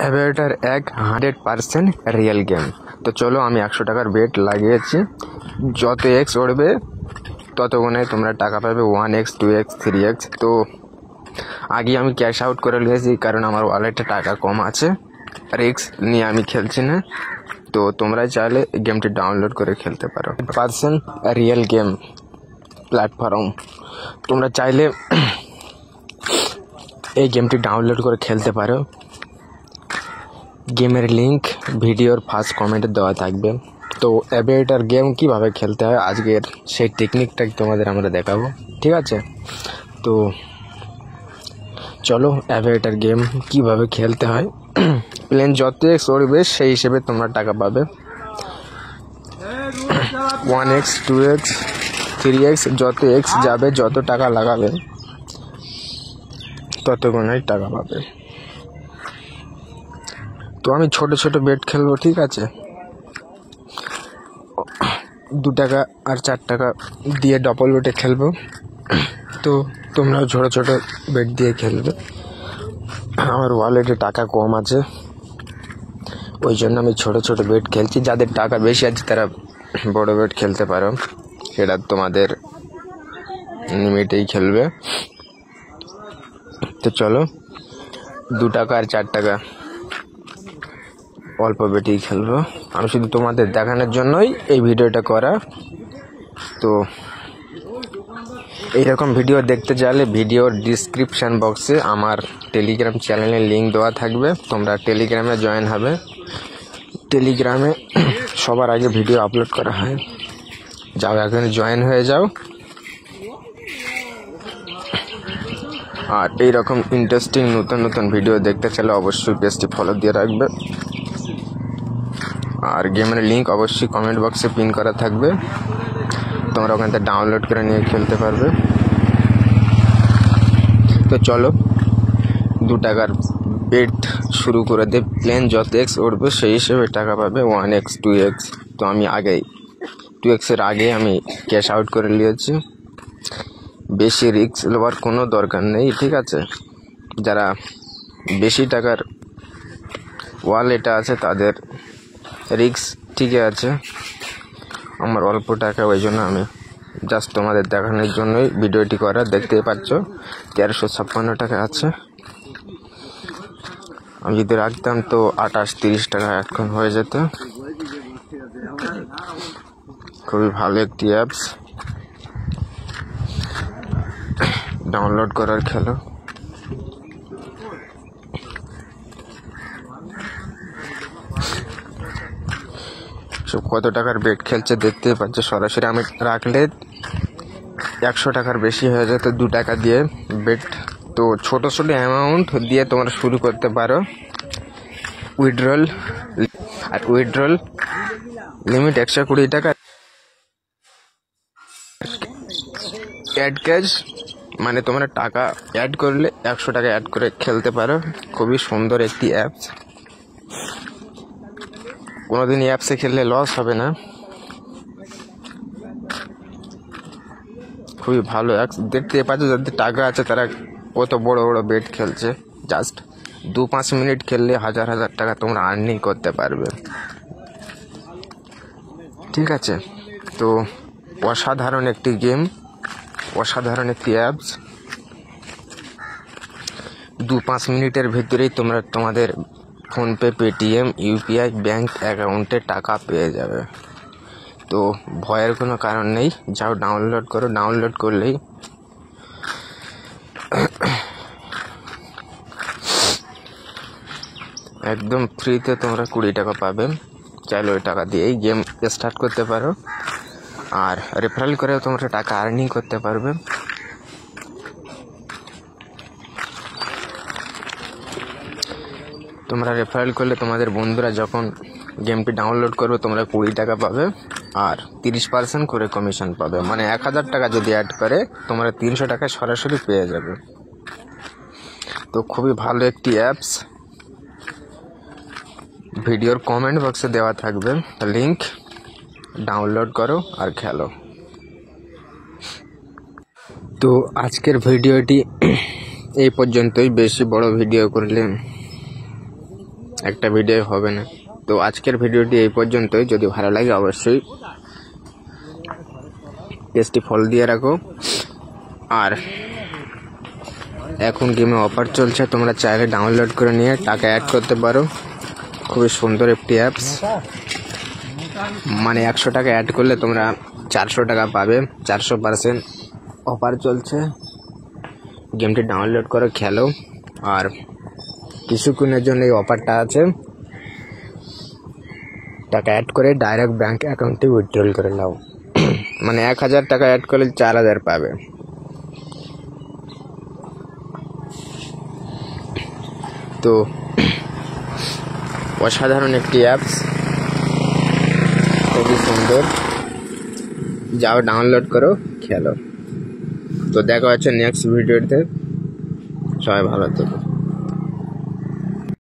Avatar এক 100% real game. তো চলো, আমি 100 টাকার বেট লাগিয়েছি। যত এক্স উঠবে ততক্ষণে তোমরা টাকা পাবে, 1x 2x 3x। তো আগে আমি ক্যাশ আউট করে নিয়েছি, কারণ আমার ওয়ালেটে টাকা কম আছে, রিস্ক নিয়ে আমি খেলছি না। তো তোমরা চাইলে গেমটি ডাউনলোড করে খেলতে পারো। পার্সেন্ট রিয়েল গেম প্ল্যাটফর্ম, তোমরা চাইলে এই গেমটি ডাউনলোড করে খেলতে পারো। গেমের লিঙ্ক ভিডিওর ফার্স্ট কমেন্টে দেওয়া থাকবে। তো অ্যাভাটার গেম কিভাবে খেলতে হয় আজকের সেই টেকনিকটা তোমাদের আমরা দেখাবো, ঠিক আছে? তো চলো, অ্যাভাটার গেম কিভাবে খেলতে হয়। প্লেন যত এক্স উড়বে সেই হিসেবে তোমরা টাকা পাবে। 1x 2x 3x, যত এক্স যাবে, যত টাকা লাগাবে ততক্ষণই টাকা পাবে। তো আমি ছোট ছোট বেট খেলবো, ঠিক আছে? 2 টাকা আর 4 টাকা দিয়ে ডবল বেটে খেলবো। তো তোমরা ছোট ছোট বেট দিয়ে খেলবে। আমার ওয়ালেটে টাকা কম আছে, ওই জন্য আমি ছোট ছোট বেট খেলছি। যাদের টাকা বেশি আছে তারা বড় বেট খেলতে পারো, সেটা তোমাদের লিমিটেই খেলবে। তো চলো, 2 টাকা আর 4 টাকা অল্প বেটেই খেলবো। আমি শুধু তোমাদের দেখানোর জন্যই এই ভিডিওটা করা। তো এইরকম ভিডিও দেখতে চাইলে ভিডিওর ডিসক্রিপশান বক্সে আমার টেলিগ্রাম চ্যানেলের লিঙ্ক দেওয়া থাকবে, তোমরা টেলিগ্রামে জয়েন হবে। টেলিগ্রামে সবার আগে ভিডিও আপলোড করা হয়, যাও এখানে জয়েন হয়ে যাও। আর এইরকম ইন্টারেস্টিং নতুন নতুন ভিডিও দেখতে চাইলে অবশ্যই পেজটি ফলো দিয়ে রাখবে। আর গেমের লিঙ্ক অবশ্যই কমেন্ট বক্সে পিন করা থাকবে, তোমরা ওখান থেকে ডাউনলোড করে নিয়ে খেলতে পারবে। তো চলো, 2 টাকার বেট শুরু করে দে। প্লেন যত এক্স উঠবে সেই হিসেবে টাকা পাবে, 1x 2x। তো আমি আগেই 2xের আগে আমি ক্যাশ আউট করে নিয়েছি। বেশি রিস্ক নেওয়ার কোনো দরকার নেই, ঠিক আছে? যারা বেশি টাকার ওয়ালেট আছে তাদের রিস্ক ঠিকই আছে। আমার অল্প টাকা, ওই জন্য আমি জাস্ট তোমাদের দেখানোর জন্যই ভিডিওটি করা। দেখতেই পাচ্ছ 1356 টাকা আছে। আমি যদি রাখতাম তো 28-30 টাকা এখন হয়ে যেত। খুবই ভালো একটি অ্যাপস, ডাউনলোড করার খেলো। সব কত টাকার বেট খেলছে দেখতেই পাচ্ছ। সরাসরি আমি রাখলে 100 টাকার বেশি হয়ে যেত 2 টাকা দিয়ে বেট। তো ছোট ছোট অ্যামাউন্ট দিয়ে তোমরা শুরু করতে পারো। উইথড্রল লিমিট 120 টাকা। অ্যাড ক্যাশ মানে তোমরা টাকা অ্যাড করলে 100 টাকা অ্যাড করে খেলতে পারো। খুবই সুন্দর একটি অ্যাপস, কোনোদিন অ্যাপসে খেললে লস হবে না। খুবই ভালো অ্যাপস, দেখতে পাচ্ছ যাদের টাকা আছে তারা কত বড় বড় বেট খেলছে। জাস্ট 2-5 মিনিট খেললে হাজার হাজার টাকা তোমরা আর্নিং করতে পারবে, ঠিক আছে? তো অসাধারণ একটি গেম, অসাধারণ একটি অ্যাপস। 2-5 মিনিটের ভিতরেই তোমরা তোমাদের ফোনপে, পেটিএম, ইউপিআই ব্যাঙ্ক অ্যাকাউন্টে টাকা পেয়ে যাবে। তো ভয়ের কোনো কারণ নেই, যাও ডাউনলোড করো। ডাউনলোড করলেই একদম ফ্রিতে তোমরা 20 টাকা পাবে। চাইলে ওই টাকা দিয়েই গেম স্টার্ট করতে পারো। আর রেফারেল করেও তোমরা টাকা আর্নিং করতে পারবে। তোমরা রেফারেল করলে তোমাদের বন্ধুরা যখন গেমটি ডাউনলোড করবে তোমরা 20 টাকা পাবে, আর 30% করে কমিশন পাবে। মানে 1000 টাকা যদি অ্যাড করে তোমরা 300 টাকা সরাসরি পেয়ে যাবে। তো খুবই ভালো একটি অ্যাপস, ভিডিওর কমেন্ট বক্সে দেওয়া থাকবে লিঙ্ক, ডাউনলোড করো আর খেলো। তো আজকের ভিডিওটি এই পর্যন্তই, বেশি বড় ভিডিও করলে একটা ভিডিও হবে না। তো আজকের ভিডিওটি এই পর্যন্তই। যদি ভালো লাগে অবশ্যই পেজটি ফলো দিয়ে রাখো। আর এখন গেমে অফার চলছে, তোমরা চাইলে ডাউনলোড করে নিয়ে টাকা অ্যাড করতে পারো। খুবই সুন্দর একটি অ্যাপস, মানে 100 টাকা অ্যাড করলে তোমরা 400 টাকা পাবে, 400% অফার চলছে। গেমটি ডাউনলোড করে খেলো। আর কিছুক্ষণের জন্য এই অফারটা আছে, টাকা অ্যাড করে ডাইরেক্ট ব্যাঙ্ক অ্যাকাউন্টে উইথড্রল করে নাও। মানে 1000 টাকা অ্যাড করলে 4000 পাবে। তো অসাধারণ একটি অ্যাপস, খুবই সুন্দর। যাও ডাউনলোড করো, খেলো। তো দেখা হচ্ছে নেক্সট ভিডিওতে। সবাই ভালো থেকো।